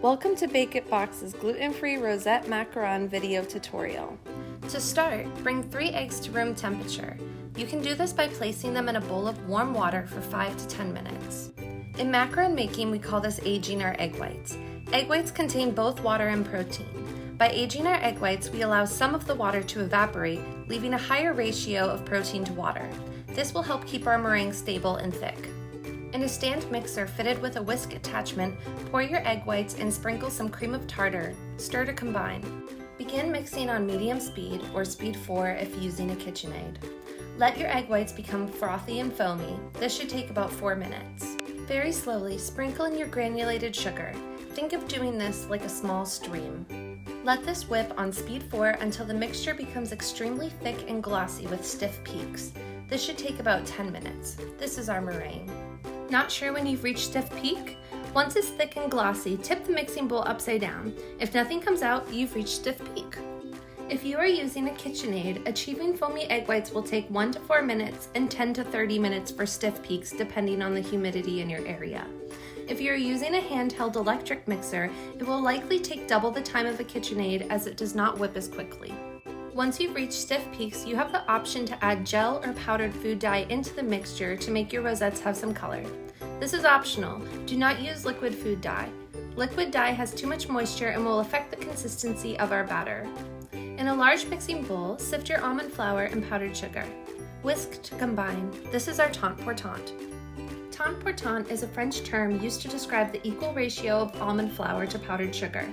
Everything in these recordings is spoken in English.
Welcome to BāKIT Box's gluten-free Rosette Macaron video tutorial. To start, bring 3 eggs to room temperature. You can do this by placing them in a bowl of warm water for 5 to 10 minutes. In macaron making, we call this aging our egg whites. Egg whites contain both water and protein. By aging our egg whites, we allow some of the water to evaporate, leaving a higher ratio of protein to water. This will help keep our meringue stable and thick. In a stand mixer fitted with a whisk attachment, pour your egg whites and sprinkle some cream of tartar. Stir to combine. Begin mixing on medium speed or speed 4 if using a KitchenAid. Let your egg whites become frothy and foamy. This should take about 4 minutes. Very slowly, sprinkle in your granulated sugar. Think of doing this like a small stream. Let this whip on speed 4 until the mixture becomes extremely thick and glossy with stiff peaks. This should take about 10 minutes. This is our meringue. Not sure when you've reached stiff peak? Once it's thick and glossy, tip the mixing bowl upside down. If nothing comes out, you've reached stiff peak. If you are using a KitchenAid, achieving foamy egg whites will take 1 to 4 minutes and 10 to 30 minutes for stiff peaks depending on the humidity in your area. If you're using a handheld electric mixer, it will likely take double the time of a KitchenAid as it does not whip as quickly. Once you've reached stiff peaks, you have the option to add gel or powdered food dye into the mixture to make your rosettes have some color. This is optional. Do not use liquid food dye. Liquid dye has too much moisture and will affect the consistency of our batter. In a large mixing bowl, sift your almond flour and powdered sugar. Whisk to combine. This is our tante pour tante. Tante pour tante is a French term used to describe the equal ratio of almond flour to powdered sugar.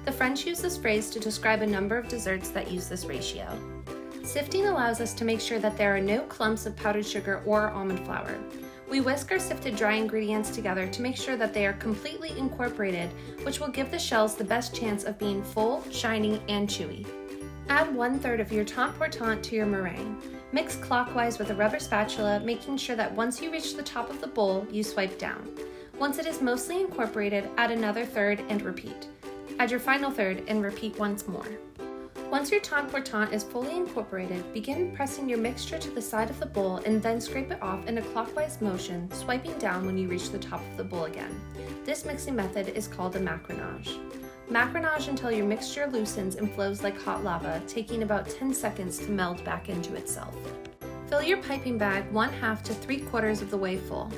The French use this phrase to describe a number of desserts that use this ratio. Sifting allows us to make sure that there are no clumps of powdered sugar or almond flour. We whisk our sifted dry ingredients together to make sure that they are completely incorporated, which will give the shells the best chance of being full, shiny, and chewy. Add 1/3 of your tante pour tante to your meringue. Mix clockwise with a rubber spatula, making sure that once you reach the top of the bowl, you swipe down. Once it is mostly incorporated, add another third and repeat. Add your final third and repeat once more. Once your tante pour tante is fully incorporated, begin pressing your mixture to the side of the bowl and then scrape it off in a clockwise motion, swiping down when you reach the top of the bowl again. This mixing method is called a macaronage. Macaronage until your mixture loosens and flows like hot lava, taking about 10 seconds to meld back into itself. Fill your piping bag 1/2 to 3/4 of the way full.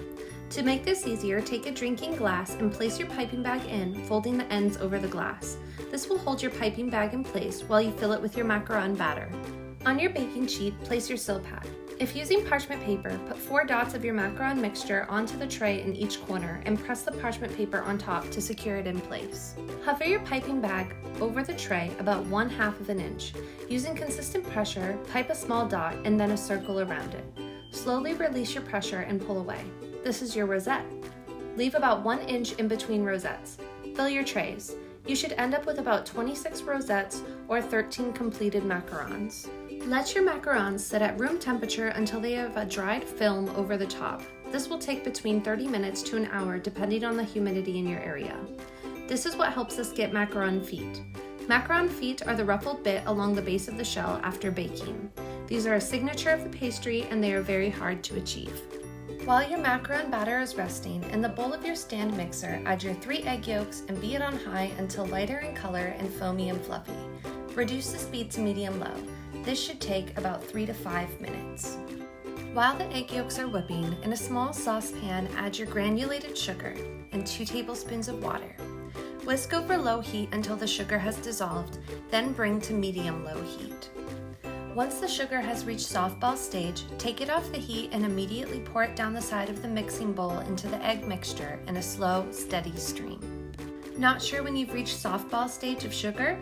To make this easier, take a drinking glass and place your piping bag in, folding the ends over the glass. This will hold your piping bag in place while you fill it with your macaron batter. On your baking sheet, place your silpat. If using parchment paper, put 4 dots of your macaron mixture onto the tray in each corner and press the parchment paper on top to secure it in place. Hover your piping bag over the tray about 1/2 of an inch. Using consistent pressure, pipe a small dot and then a circle around it. Slowly release your pressure and pull away. This is your rosette. Leave about 1 inch in between rosettes. Fill your trays. You should end up with about 26 rosettes or 13 completed macarons. Let your macarons sit at room temperature until they have a dried film over the top. This will take between 30 minutes to an hour depending on the humidity in your area. This is what helps us get macaron feet. Macaron feet are the ruffled bit along the base of the shell after baking. These are a signature of the pastry and they are very hard to achieve. While your macaron batter is resting, in the bowl of your stand mixer, add your 3 egg yolks and beat it on high until lighter in color and foamy and fluffy. Reduce the speed to medium-low. This should take about 3 to 5 minutes. While the egg yolks are whipping, in a small saucepan, add your granulated sugar and 2 tablespoons of water. Whisk over low heat until the sugar has dissolved, then bring to medium-low heat. Once the sugar has reached softball stage, take it off the heat and immediately pour it down the side of the mixing bowl into the egg mixture in a slow, steady stream. Not sure when you've reached softball stage of sugar?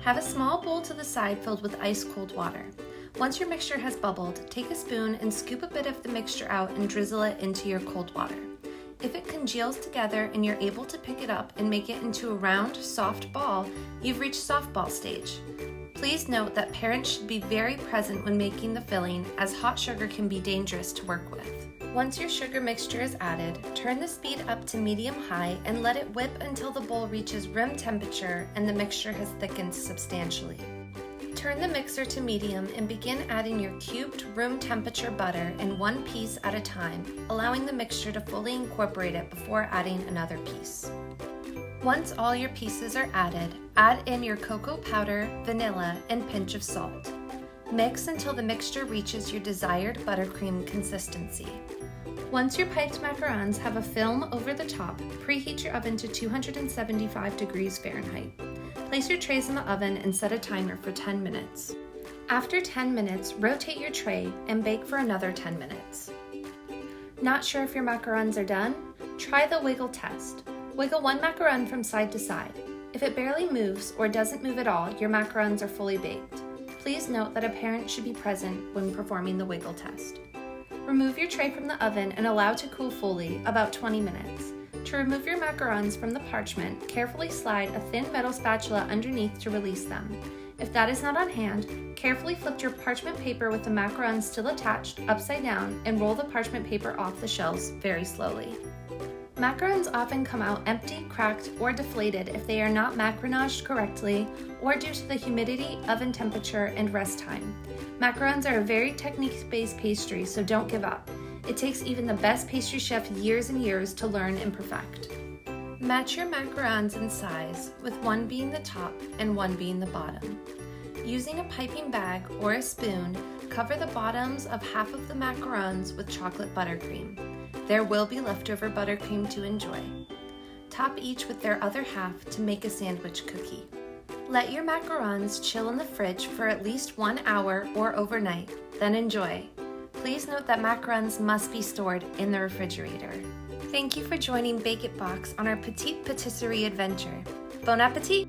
Have a small bowl to the side filled with ice-cold water. Once your mixture has bubbled, take a spoon and scoop a bit of the mixture out and drizzle it into your cold water. If it congeals together and you're able to pick it up and make it into a round, soft ball, you've reached softball stage. Please note that parents should be very present when making the filling, as hot sugar can be dangerous to work with. Once your sugar mixture is added, turn the speed up to medium-high and let it whip until the bowl reaches room temperature and the mixture has thickened substantially. Turn the mixer to medium and begin adding your cubed room temperature butter in 1 piece at a time, allowing the mixture to fully incorporate it before adding another piece. Once all your pieces are added, add in your cocoa powder, vanilla, and pinch of salt. Mix until the mixture reaches your desired buttercream consistency. Once your piped macarons have a film over the top, preheat your oven to 275 degrees Fahrenheit. Place your trays in the oven and set a timer for 10 minutes. After 10 minutes, rotate your tray and bake for another 10 minutes. Not sure if your macarons are done? Try the wiggle test. Wiggle one macaron from side to side. If it barely moves or doesn't move at all, your macarons are fully baked. Please note that a parent should be present when performing the wiggle test. Remove your tray from the oven and allow to cool fully, about 20 minutes. To remove your macarons from the parchment, carefully slide a thin metal spatula underneath to release them. If that is not on hand, carefully flip your parchment paper with the macarons still attached upside down and roll the parchment paper off the shells very slowly. Macarons often come out empty, cracked, or deflated if they are not macaronaged correctly or due to the humidity, oven temperature, and rest time. Macarons are a very technique-based pastry, so don't give up. It takes even the best pastry chef years and years to learn and perfect. Match your macarons in size, with one being the top and one being the bottom. Using a piping bag or a spoon, cover the bottoms of half of the macarons with chocolate buttercream. There will be leftover buttercream to enjoy. Top each with their other half to make a sandwich cookie. Let your macarons chill in the fridge for at least 1 hour or overnight, then enjoy. Please note that macarons must be stored in the refrigerator. Thank you for joining BāKIT Box on our Petite Pâtisserie adventure. Bon appétit!